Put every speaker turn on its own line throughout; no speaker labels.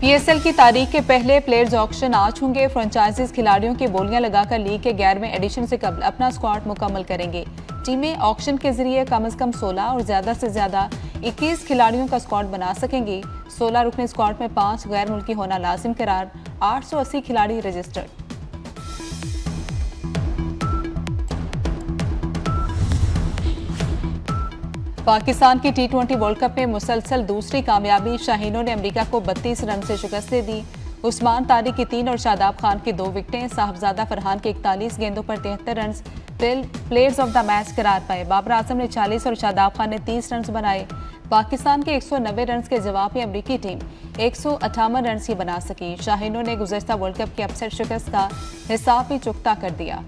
PSL की तारीख के पहले प्लेयर्स ऑक्शन आज होंगे। फ्रेंचाइजीज खिलाड़ियों की बोलियां लगाकर लीग के 11वें एडिशन से कबल अपना स्क्वाड मुकम्मल करेंगे। टीमें ऑक्शन के जरिए कम से कम 16 और ज्यादा से ज्यादा 21 खिलाड़ियों का स्क्वाड बना सकेंगी। 16 रुकने स्क्वाड में 5 गैर मुल्की होना लाजिम करार। 880 खिलाड़ी रजिस्टर्ड। पाकिस्तान की टी20 वर्ल्ड कप में मुसलसल दूसरी कामयाबी। शाहीनों ने अमेरिका को 32 रन से शिकस्त दे दी। उस्मान तारिक की 3 और शादाब खान की 2 विकेटें। साहबजादा फरहान के 41 गेंदों पर 73 run players of the match करार पाए। बाबर आजम ने 40 और शादाब खान ने 30 रन बनाए। पाकिस्तान के 190 रन के जवाब में अमेरिकी टीम 158 रन ही बना सकी। शाहीनों ने गुज़श्ता वर्ल्ड कप की अपसेट शिकस्त का हिसाब भी चुकता कर दिया।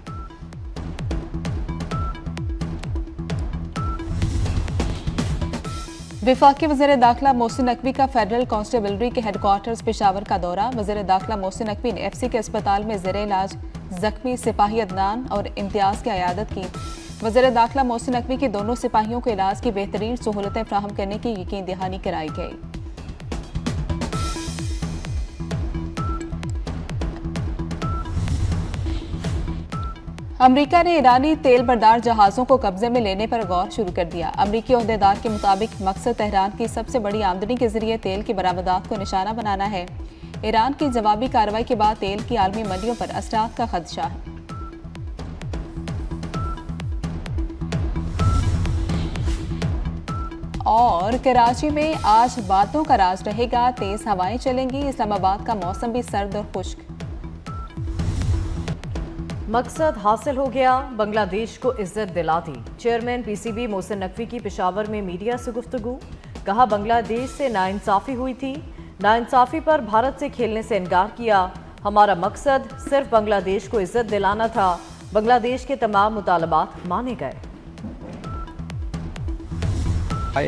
वफाकी वज़ीर दाखिला मोहसिन नकवी का फेडरल कांस्टेबलरी के हेडक्वार्टर्स पेशावर का दौरा। वज़ीर दाखिला मोहसिन नकवी ने एफसी के अस्पताल में ज़ेरे इलाज जख्मी सिपाही अदनान और इम्तियाज़ की अयादत की। वज़ीर दाखिला मोहसिन नकवी के दोनों सिपाहियों को इलाज की बेहतरीन सहूलतें फराहम करने की यकीन दहानी कराई गई। अमरीका ने ईरानी तेल बरदार जहाज़ों को कब्जे में लेने पर गौर शुरू कर दिया। अमरीकी ओहदेदार के मुताबिक मकसद तेहरान की सबसे बड़ी आमदनी के जरिए तेल की बरामदात को निशाना बनाना है। ईरान की जवाबी कार्रवाई के बाद तेल की आलमी मंडियों पर असरात का खदशा है। और कराची में आज बादलों का राज रहेगा, तेज हवाएं चलेंगी। इस्लामाबाद का मौसम भी सर्द और खुश्क।
मकसद हासिल हो गया, बांग्लादेश को इज्जत दिला दी। चेयरमैन पीसीबी मोहसिन नकवी की पेशावर में मीडिया से गुफ्तगू। कहा बांग्लादेश से नाइंसाफी हुई थी, नाइंसाफी पर भारत से खेलने से इनकार किया। हमारा मकसद सिर्फ बांग्लादेश को इज्जत दिलाना था। बांग्लादेश के तमाम मुतालबात माने गए।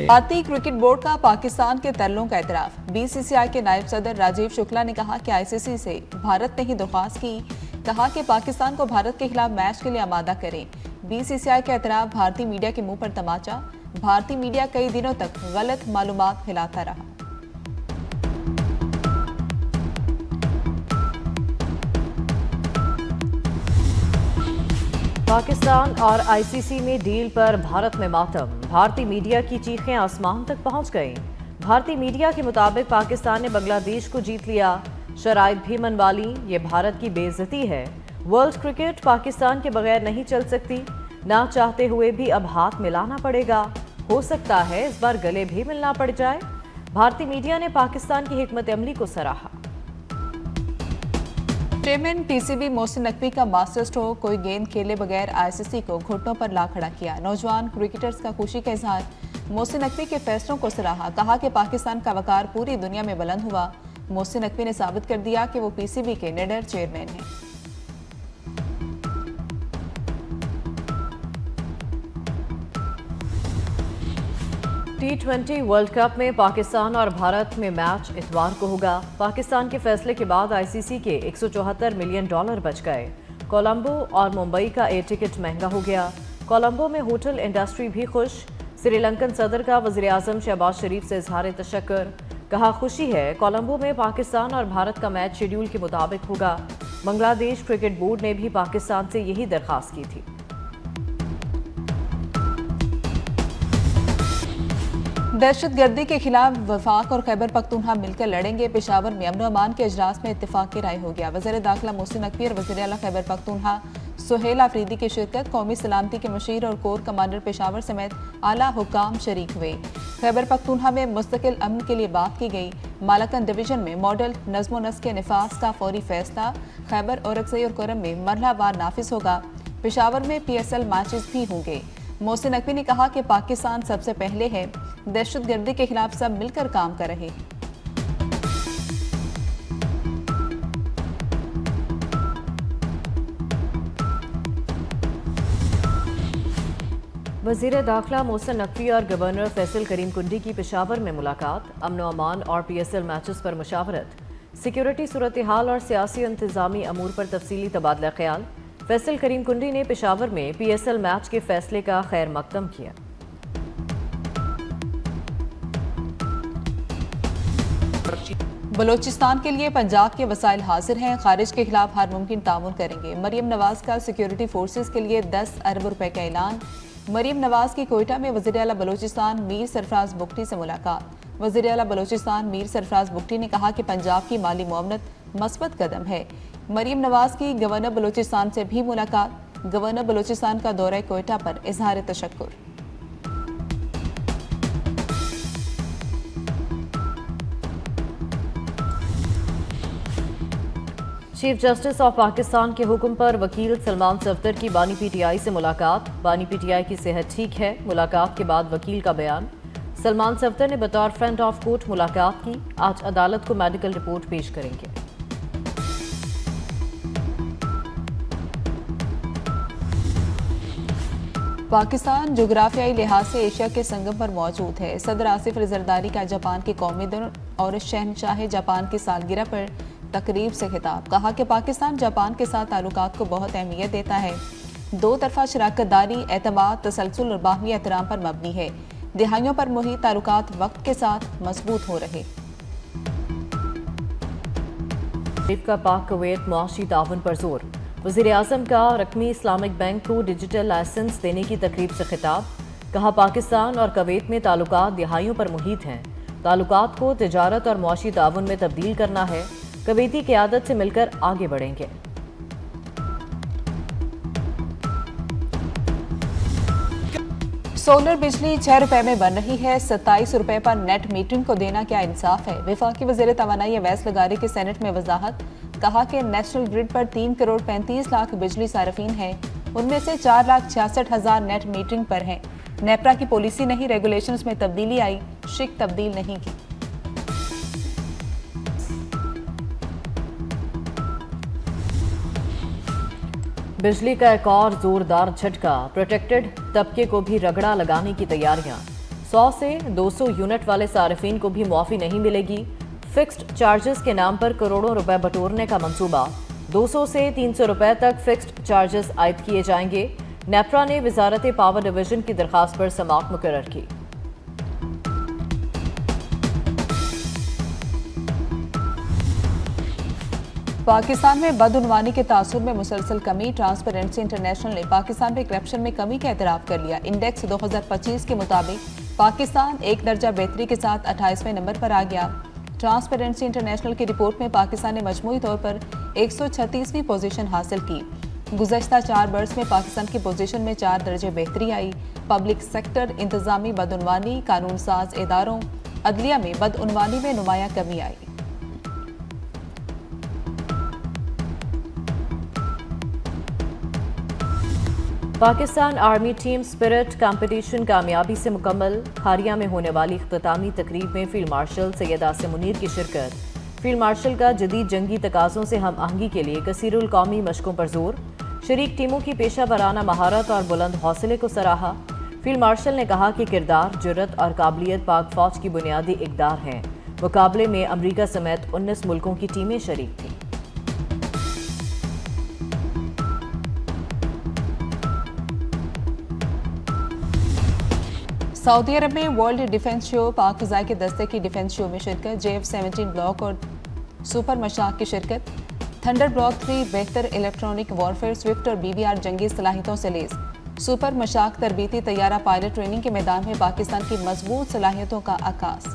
भारतीय क्रिकेट बोर्ड का पाकिस्तान के तरलों का एतराफ। बीसीसीआई के नायब सदर राजीव शुक्ला ने कहा कि आईसीसी से भारत ने ही दरख्वास्त की। कहा कि पाकिस्तान को भारत के खिलाफ मैच के लिए आमादा करें। बीसीसीआई का एतराफ। भारतीय मीडिया के मुंह पर तमाचा। भारतीय मीडिया कई दिनों तक गलत मालूमात फैलाता रहा।
पाकिस्तान और आईसीसी में डील पर भारत में मातम। भारतीय मीडिया की चीखें आसमान तक पहुंच गईं। भारतीय मीडिया के मुताबिक पाकिस्तान ने बांग्लादेश को जीत लिया, शराइत भी मनवा ली। ये भारत की बेइज्जती है। वर्ल्ड क्रिकेट पाकिस्तान के बगैर नहीं चल सकती। ना चाहते हुए भी अब हाथ मिलाना पड़ेगा। हो सकता है इस बार गले भी मिलना पड़ जाए। भारतीय मीडिया ने पाकिस्तान की हिकमत अमली को सराहा।
चेयरमैन पीसीबी मोहसिन नकवी का मास्टर स्ट्रोक। कोई गेंद खेले बगैर आईसीसी को घुटनों पर ला खड़ा किया। नौजवान क्रिकेटर्स का खुशी का इजहार। मोहसिन नकवी के फैसलों को सराहा। कहा कि पाकिस्तान का वकार पूरी दुनिया में बुलंद हुआ। मोहसिन नकवी ने साबित कर दिया कि वो पीसीबी के निडर चेयरमैन हैं।
टी20 वर्ल्ड कप में पाकिस्तान और भारत में मैच इतवार को होगा। पाकिस्तान के फैसले के बाद आईसीसी के $174 मिलियन बच गए। कोलंबो और मुंबई का एयर टिकट महंगा हो गया। कोलंबो में होटल इंडस्ट्री भी खुश। श्रीलंकन सदर का वज़ीर आज़म शहबाज शरीफ से इजहार तशक्कुर। कहा खुशी है, कोलंबो में पाकिस्तान और भारत का मैच शेड्यूल के मुताबिक होगा। बांग्लादेश क्रिकेट बोर्ड ने भी पाकिस्तान से यही दरख्वास्त की थी।
दहशतगर्दी के खिलाफ वफाक और खैबर पख्तूनख्वा मिलकर लड़ेंगे। पेशावर में अमन अमान के इजलास में इत्तेफाक की राय हो गया। वज़ीर दाखिला मोहसिन नकवी और वज़ीर आला खैबर पख्तूनख्वा सुहेल आफरीदी की शिरकत। कौमी सलामती के मशीर और कोर कमांडर पेशावर समेत आला हुकाम शरीक हुए। खैबर पख्तूनख्वा में मुस्तकिल अमन के लिए बात की गई। मालकन डिवीजन में मॉडल नज़्मो नस्क के निफाज का फौरी फैसला। खैबर औरकज़ई और कोरम में मरहलावार नाफिज होगा। पेशावर में पीएसएल मैचेस भी होंगे। मोहसिन नकवी ने कहा कि पाकिस्तान सबसे पहले है, दहशतगर्दी के खिलाफ सब मिलकर काम कर रहे।
वज़ीर दाखिला मोहसिन नकवी और गवर्नर फैसल करीम कुंडी की पेशावर में मुलाकात। अमन अमान और पीएसएल मैचेस पर मुशावरत। सिक्योरिटी सूरत हाल और सियासी इंतजामी अमूर पर तफसीली तबादला ख्याल। फैसल करीम कुंडी ने पेशावर में पीएसएल मैच के फैसले का खैर मकदम किया।
बलोचिस्तान के लिए पंजाब के वसाइल हाजिर हैं, खारिज के खिलाफ हर मुमकिन ताउन करेंगे। मरियम नवाज का सिक्योरिटी फोर्सेस के लिए 10 अरब रुपए का ऐलान। मरियम नवाज की कोयटा में वज़ीर आला बलोचिस्तान मीर सरफराज बुगटी से मुलाकात। वज़ीर आला बलोचिस्तान मीर सरफराज बुगटी ने कहा कि पंजाब की माली मुआवनत मस्बत कदम है। मरियम नवाज की गवर्नर बलोचिस्तान से भी मुलाकात। गवर्नर बलोचिस्तान का दौरा कोयटा पर इजहार तशक्कुर।
चीफ जस्टिस ऑफ पाकिस्तान के हुक्म पर वकील सलमान सफदर की बानी पीटीआई से मुलाकात। बानी पीटीआई की सेहत ठीक है। मुलाकात के बाद वकील का बयान। सलमान सफदर ने बतौर फ्रंट ऑफ कोर्ट मुलाकात की। आज अदालत को मेडिकल रिपोर्ट पेश करेंगे।
पाकिस्तान जोग्राफियाई लिहाज से एशिया के संगम पर मौजूद है। सदर आसिफ अली जरदारी का जापान के कौमी दिन और शहनशाह जापान की सालगिरह पर तकरीब से खिताब। कहा कि पाकिस्तान जापान के साथ ताल्लुकात को बहुत अहमियत देता है। दो तरफा शराकतदारी, एतमाद, तसलसल और बाहमी एहतराम पर मबनी है। दिहाइयों पर मुहित ताल्लुकात वक्त के साथ मजबूत हो रहे।
का पाक कुवैत मुआशी ताउन पर जोर। वज़ीर आज़म का रकमी इस्लामिक बैंक को डिजिटल लाइसेंस देने की तकरीब से खिताब। कहा पाकिस्तान और कुवैत में ताल्लुकात दिहाइयों पर मुहित हैं। ताल्लुकात को तिजारत और मुआशी ताउन में तब्दील करना है। कुवैती क़यादत से मिलकर आगे बढ़ेंगे।
सोलर बिजली 6 रुपए में बन रही है। 27 रुपए पर नेट मीटरिंग को देना क्या इंसाफ है। वफाकी वज़ीर तवानाई अवैस लगारी के सेनेट में वजाहत। कहा कि नेशनल ग्रिड पर 3 करोड़ 35 लाख बिजली सार्फिन हैं। उनमें से 4,66,000 नेट मीटरिंग पर हैं। नेपरा की पॉलिसी नहीं, रेगुलेशंस में तब्दीली आई, शिक तब्दील नहीं की।
बिजली का एक और जोरदार झटका। प्रोटेक्टेड तबके को भी रगड़ा लगाने की तैयारियां। 100 से 200 यूनिट वाले सार्फिन को भी मुआफी नहीं मिलेगी। फिक्स्ड चार्जेस के नाम पर करोड़ों रुपए बटोरने का मंसूबा। 200 से 300 रुपए तक फिक्स्ड चार्जेस आयद किए जाएंगे। नेपरा ने वजारत पावर डिवीजन की दरखास्त पर समाअत मुकर्रर की।
पाकिस्तान में बदउनवानी के तासुर में मुसलसल कमी। ट्रांसपेरेंसी इंटरनेशनल ने पाकिस्तान में करप्शन में कमी का एतराफ़ कर लिया। इंडेक्स 2025 के मुताबिक पाकिस्तान एक दर्जा बेहतरी के साथ 28वें नंबर पर आ गया। ट्रांसपेरेंसी इंटरनेशनल की रिपोर्ट में पाकिस्तान ने मजमूई तौर पर 136वीं पोजीशन हासिल की। गुज़श्ता 4 बरस में पाकिस्तान की पोजीशन में 4 दर्जे बेहतरी आई। पब्लिक सेक्टर, इंतजामी बदउनवानी, कानून साज इदारों, अदलिया में बदउनवानी में नुमाया कमी आई।
Pakistan army team spirit competition कामयाबी से मुकम्मल। खारिया में होने वाली इख्तितामी तकरीब में फील्ड मार्शल सैयद आसिम मुनीर की शिरकत। फील्ड मार्शल का जदीद जंगी तकाज़ों से हम आहंगी के लिए कसीरुल कौमी मशकों पर जोर। शरीक टीमों की पेशा वराना महारत और बुलंद हौसले को सराहा। फील्ड मार्शल ने कहा कि किरदार, जुर्रत और काबिलियत पाक फौज की बुनियादी इकदार हैं। मुकाबले में अमरीका समेत 19 मुल्कों की टीमें शरीक थीं।
सऊदी अरब में वर्ल्ड डिफेंस शो। पाक फ़िज़ाई के दस्ते की डिफेंस शो में शिरकत। JF-17 ब्लॉक और सुपर मशाक की शिरकत। थंडर ब्लॉक 3 बेहतर इलेक्ट्रॉनिक वॉरफेयर, स्विफ्ट और BBR जंगी सलाहियतों से लेस। सुपर मशाक तरबीती तैयारा पायलट ट्रेनिंग के मैदान में पाकिस्तान की मजबूत सलाहियतों का आगाज़।